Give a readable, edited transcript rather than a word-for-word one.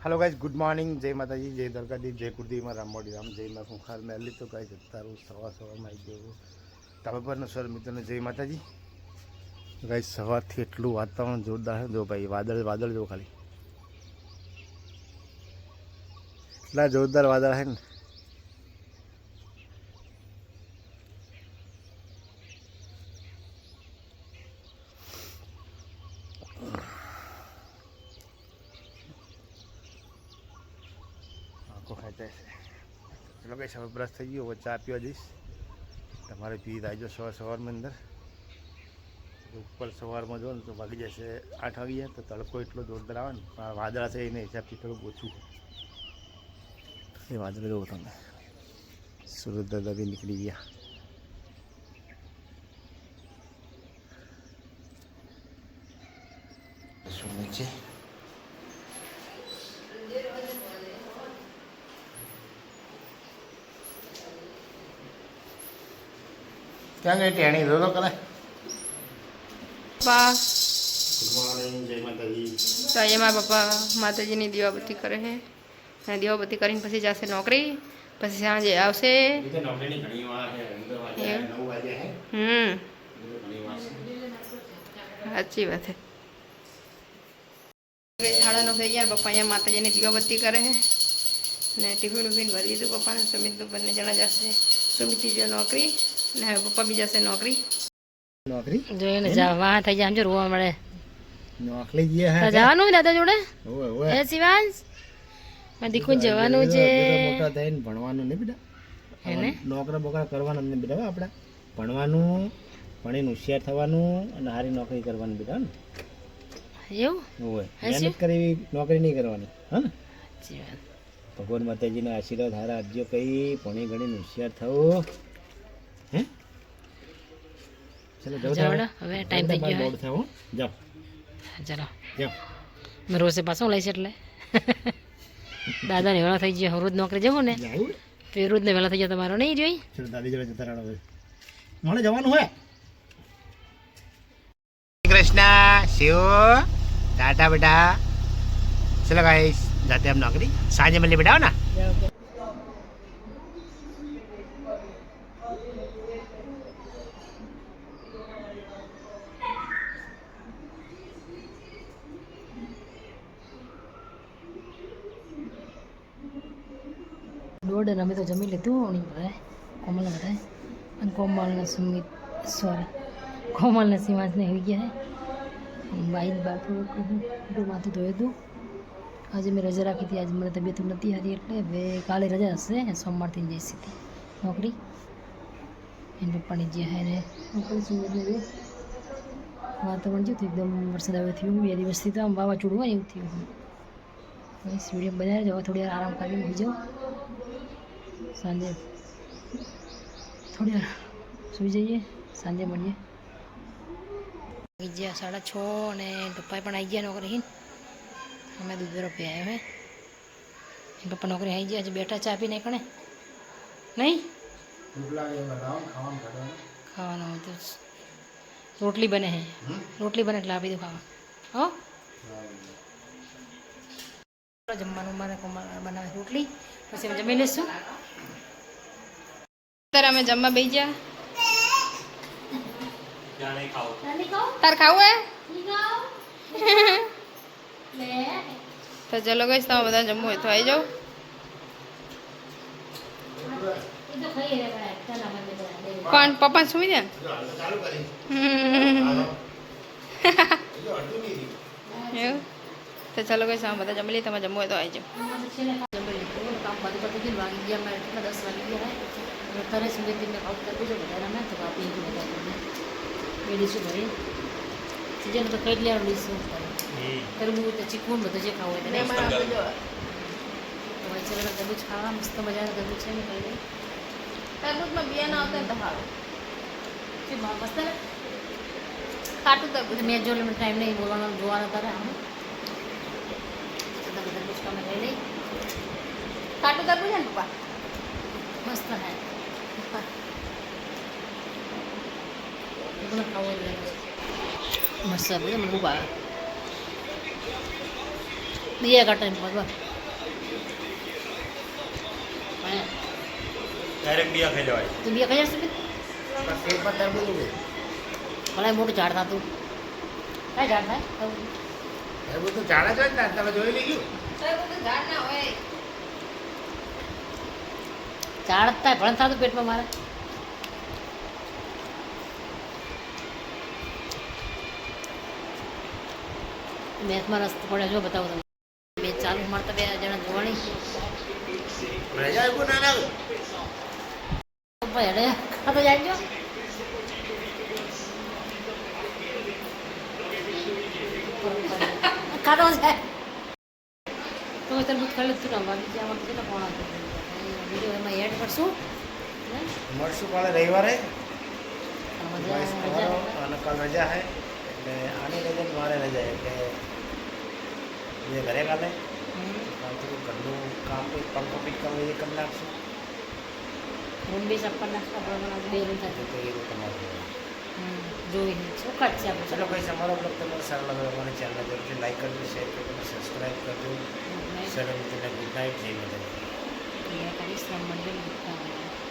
hello guys good morning जय माता जी जय द्वारकाधीश जय कुलदीप में रामोडी राम जय माँ खुखार मेली तो गाइज अतारू सवा में आई गयो तब पर सर मित्रों जय माता जी गाइज सवार थी एटलू वातावरण जोरदार है जो भाई वादळ वादळ जो खाली एटला जोरदार वादळ है ने खाते चलो कई सवार ब्रश थी गयो वो चा पीवा जईश तमारे पी आजो सवार में अंदर ऊपर सवार में जो तो वागी जैसे 8 वागी जाए तो तड़को एटलो जोरदार आवे ने पण वादळा से एने हिसाब थी थोड़ું ઓછું એ વાદળ જો તમે सूरज दादा भी निकली गया नीचे क्या गई टेणी दो करे पप्पा गुड मॉर्निंग जय माता जी तो ये मारा पप्पा माताजी ની દીવાબત્તી કરે છે અને દીવાબત્તી કરીને પછી જશે નોકરી પછી સાંજે આવશે इधर नौकरी नहीं घणी वा है अंदर वाजे है 9 वाजे है घणी वा से સાચી વાત છે સાડા 9 થઈ ગયા પપ્પા અહીંયા માતાજીની દીવાબત્તી કરે છે ને ટિફિન ઉફિન ભરી દીધું પપ્પાને સુમિત બંને જણા જશે સુમિતની જો નોકરી ને હવે પપ્પા બી જશે નોકરી જોઈને જવા થઈ જાય સમજો રોવા મળે નોકરી જે હે જવાનું દાદા જોડે ઓય ઓય એ શિવાંશ મેં દીકું જવાનું છે મોટા થઈને ભણવાનું નહીં બેટા એને નોકરા બોકરા કરવાનું નહીં બેટા આપણે ભણવાનું ભણીને હોશિયાર થવાનું અને સારી નોકરી કરવાની બેટા ને એવું ઓય મહેનત કરી નોકરી નહીં કરવાની હા ને સાચી વાત ભગવાન માતાજીના આશીર્વાદ હારા આપજો કઈ ભણી ગણીને હોશિયાર થવું હે ચલો જાઓ હવે ટાઈમ થઈ ગયો દોડ થાઓ જાઓ ચાલો જાઓ મેં રોજે પાછો લઈશ એટલે દાદાને વેળા થઈ ગયો રોજ નોકરી જવું ને જાવું તો એ રોજને વેલા થઈ જાય તમારો નહીં જોઈ ચલો દાદી જોડે જતા રહો મને જવાનું હોય कृष्णा शिव टाटा बेटा चलो गाइस जाते हैं हम नौकरी सांझे मिलने बेटा ना દોડ અમે તો જમી લીધું ઓણી બધાય કોમલને બધાય અને કોમલને સુમિત સોરી કોમલને સિંહાસને આવી ગયા હે બાઈક બાથું માથું ધોયું હતું આજે મેં રજા રાખી હતી આજે મને તબિયત નથી હતી એટલે હવે કાલે રજા હશે સોમવારથી જઈ સીધી નોકરી એને પપ્પાની જે હે ને નોકરી સુમિતને બે વાતાવરણ થયું એકદમ વરસાદ આવ્યો થયું 2 દિવસથી તો આમ વાવાઝોડું હોય એવું થયું બસ વિડીયો બનાવી જવા થોડી વાર આરામ કરીને હોઈ જાઉં સાંજે થોડી વાર સુઈ જઈએ સાંજે મળીએ આવી ગયા 6:30 અને પપ્પા પણ આવી ગયા નોકરી અમે દૂધ વેરો પી આવ્યા હે પપ્પા નોકરી આવી ગયા આજે બેઠા ચા પીને કણે નહીં ખાવાનું હોય તો રોટલી બને હે રોટલી બને એટલે આપી દઉં ખાવા હો જમવાનું મારે બનાવે રોટલી પછી અમે જમી લઈશું અત્યારે અમે જમવા બેસી ગયા તાર ખાવું હે તો ચલો ગઈ તમે બધા જમવું હોય તો આવી જાઓ કોણ પપ્પા સુમી દે એવું તો ચાલો કઈ સામે બધા જમી લઈએ તમે જમવું હોય તો આવી જાઓ કામ બધું બધું વાગી ગયા મારે 10 વાગી ગયા અત્યારે સુમિતને આઉટ કરી દીધો બધા મેં તો આપી દીધું બધા એ ડીશું ભરી સીઝન તો કઈ લેવાનું ડીશું તરબૂચ તો ચીકું બધું જે ખાવું હોય તો વચ્ચે બધા તરબૂચ ખાવા મસ્ત મજાના તરબૂચ છે ને કઈ તરબૂચમાં બિયા ના આવતા તો સારું મસ્ત કાટું તરબૂચ મેં જો ટાઈમ નહીં બોલવાનો જોવાના તારે આમ તરબૂચ કામે લઈ લઈ કાટું તરબૂચ છે ને પપ્પા મસ્ત હે ખાવું મસ્ત મને બહુ ભાવે બીજા કાંટા બરાબર પણ ડાયરેક્ટ બિયા ખાઈ લેવાય તું બી કઈ જશે પેટ પર તરબૂચ ઉગે ભલે મોટું ઝાડ થતું કઈ ઝાડ થાય તરબૂચ તો ઝાડ જ હોય ને તમે જોઈ લઈ ગયું ઝાડ ના હોય ઝાડ થાય ભણ થતું પેટમાં મારે મેથમાં રસ્તો પડે જો બતાવું તમને મેચ ચાલુ મારતા બે જણા જોવાની રજા એવું ના લાગે ભાઈ અરે ખાતો જાય ખાતો છે તો તરબૂચ ખાલી તું રમવા બીજા આમાં કેટલા પોણા વિડીયો એમાં એડ કરશું મળશું કાલે રવિવારે મજા અને કાલ રજા હે એટલે આની રજા ને મારે રજા એટલે એ ઘરે કાલે કાલ થોડું ઘરનું કામ કોઈ પંખો પીક કરવું એ કરી નાખશું રૂમ બી સપ્પર નાખતા પણ બે રૂમ થાય તો એ તમારું જોઈને શું કાઢ છે આપણે ચલો ભાઈ અમારો બ્લોગ તમને સારો લાગે અમારી ચેનલ જરૂરથી લાઈક કરજો શેર કરજો અને સબસ્ક્રાઈબ કરજો સર મિત્રને ગુડ નાઇટ જય માતાજી કરીશ મંડળ